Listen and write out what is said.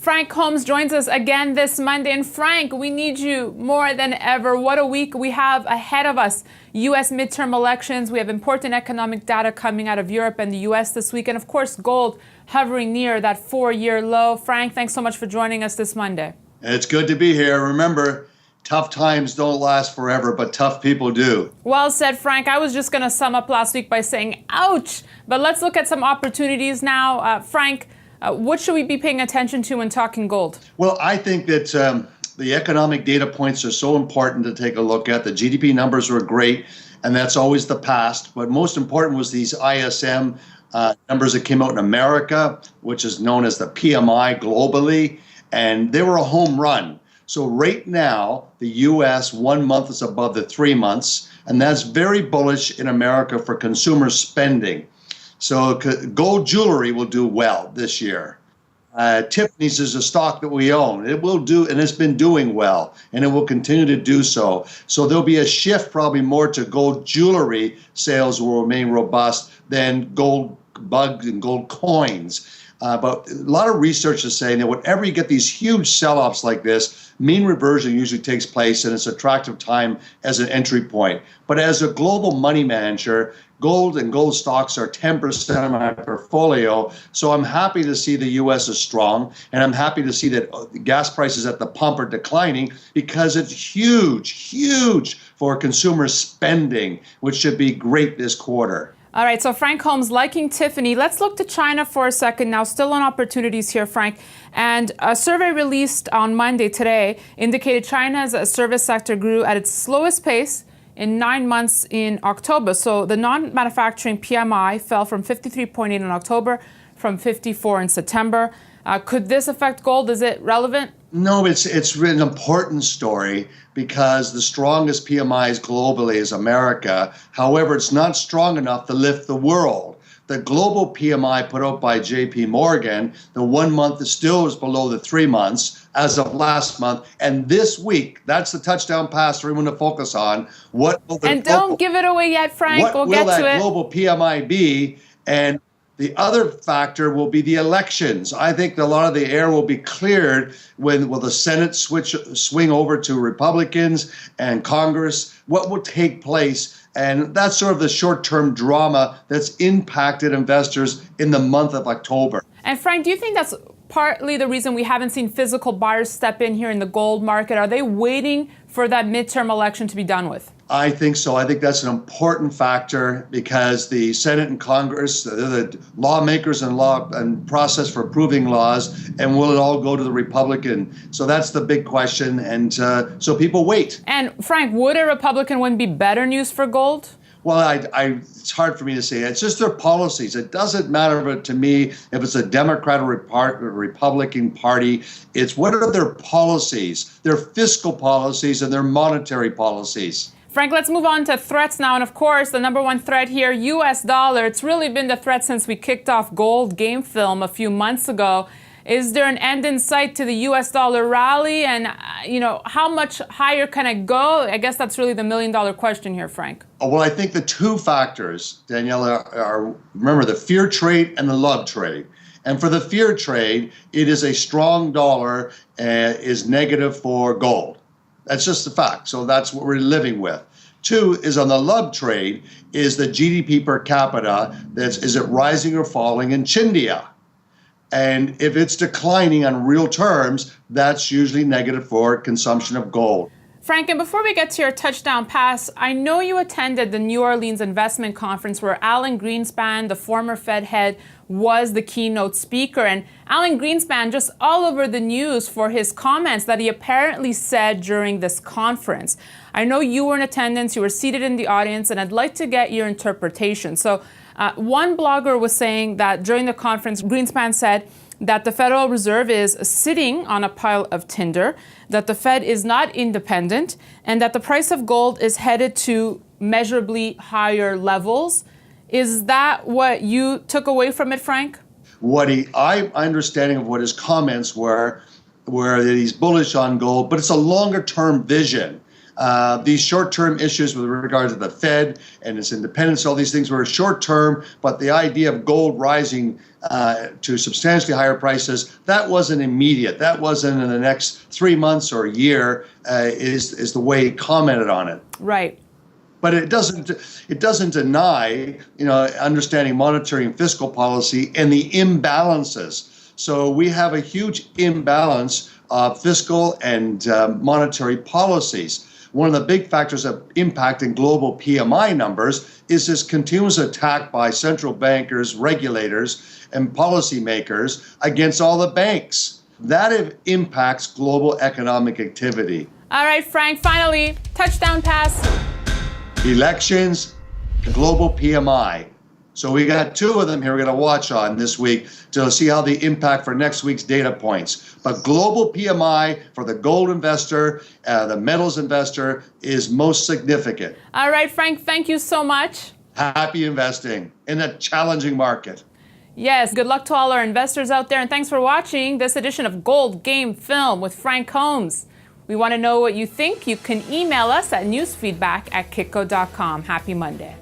Frank Holmes joins us again this Monday. And Frank, we need you more than ever. What a week we have ahead of us. U.S. midterm elections. We have important economic data coming out of Europe and the U.S. this week. And of course, gold hovering near that 4-year low. Frank, thanks so much for joining us this Monday. It's good to be here. Remember, tough times don't last forever, but tough people do. Well said, Frank. I was just going to sum up last week by saying, ouch. But let's look at some opportunities now. Frank, what should we be paying attention to when talking gold? Well, I think that the economic data points are so important to take a look at. The GDP numbers were great, and that's always the past. But most important was these ISM numbers that came out in America, which is known as the PMI globally, and they were a home run. So right now, the U.S. 1 month is above the 3 months, and that's very bullish in America for consumer spending. So gold jewelry will do well this year. Tiffany's is a stock that we own. It will do, and it's been doing well, and it will continue to do so. So there'll be a shift probably more to gold jewelry. Sales will remain robust than gold bugs and gold coins. But a lot of research is saying that whenever you get these huge sell-offs like this, mean reversion usually takes place, and it's an attractive time as an entry point. But as a global money manager, gold and gold stocks are 10% of my portfolio. So I'm happy to see the U.S. is strong, and I'm happy to see that gas prices at the pump are declining because it's huge for consumer spending, which should be great this quarter. All right, so Frank Holmes liking Tiffany. Let's look to China for a second now. Still on opportunities here, Frank. And a survey released on Monday today indicated China's service sector grew at its slowest pace in 9 months in October. So the non-manufacturing PMI fell from 53.8 in October, from 54 in September. Could this affect gold? Is it relevant? No, it's an important story because the strongest PMIs globally is America. However, it's not strong enough to lift the world. The global PMI put out by JP Morgan, the 1 month still is below the 3 months as of last month. And this week, that's the touchdown pass for everyone to focus on. Don't give it away yet, Frank. We'll get to it. What will that global PMI be? And the other factor will be the elections. I think a lot of the air will be cleared when will the Senate swing over to Republicans and Congress. What will take place? And that's sort of the short-term drama that's impacted investors in the month of October. And Frank, do you think that's partly the reason we haven't seen physical buyers step in here in the gold market? Are they waiting for that midterm election to be done with? I think so. I think that's an important factor because the Senate and Congress, they're the lawmakers and process for approving laws, and will it all go to the Republican? So that's the big question, and so people wait. And Frank, would a Republican win be better news for gold? Well, it's hard for me to say. It's just their policies. It doesn't matter to me if it's a Democrat or Republican party. It's what are their policies, their fiscal policies and their monetary policies. Frank, let's move on to threats now. And of course, the number one threat here, U.S. dollar. It's really been the threat since we kicked off gold game film a few months ago. Is there an end in sight to the U.S. dollar rally? And, how much higher can it go? I guess that's really the million-dollar question here, Frank. Well, I think the two factors, Danielle, are remember, the fear trade and the love trade. And for the fear trade, it is a strong dollar is negative for gold. That's just a fact. So that's what we're living with. Two is on the love trade is the GDP per capita. Is it rising or falling in Chindia? And if it's declining on real terms, that's usually negative for consumption of gold. Frank, and before we get to your touchdown pass, I know you attended the New Orleans Investment Conference where Alan Greenspan, the former Fed head, was the keynote speaker. And Alan Greenspan just all over the news for his comments that he apparently said during this conference. I know you were in attendance, you were seated in the audience, and I'd like to get your interpretation. So one blogger was saying that during the conference, Greenspan said that the Federal Reserve is sitting on a pile of tinder, that the Fed is not independent, and that the price of gold is headed to measurably higher levels. Is that what you took away from it, Frank? My understanding of what his comments were that he's bullish on gold, but it's a longer term vision. These short-term issues with regard to the Fed and its independence, all these things were short-term, but the idea of gold rising to substantially higher prices, that wasn't immediate. That wasn't in the next 3 months or a year, is the way he commented on it. Right. But it doesn't deny, understanding monetary and fiscal policy and the imbalances. So we have a huge imbalance of fiscal and monetary policies. One of the big factors of impacting global PMI numbers is this continuous attack by central bankers, regulators, and policymakers against all the banks. That impacts global economic activity. All right, Frank, finally, touchdown pass. Elections, the global PMI. So we got two of them here we're going to watch on this week to see how they impact for next week's data points. But global PMI for the gold investor, the metals investor, is most significant. All right, Frank, thank you so much. Happy investing in a challenging market. Yes, good luck to all our investors out there, and thanks for watching this edition of Gold Game Film with Frank Holmes. We want to know what you think. You can email us at newsfeedback@kitco.com. Happy Monday.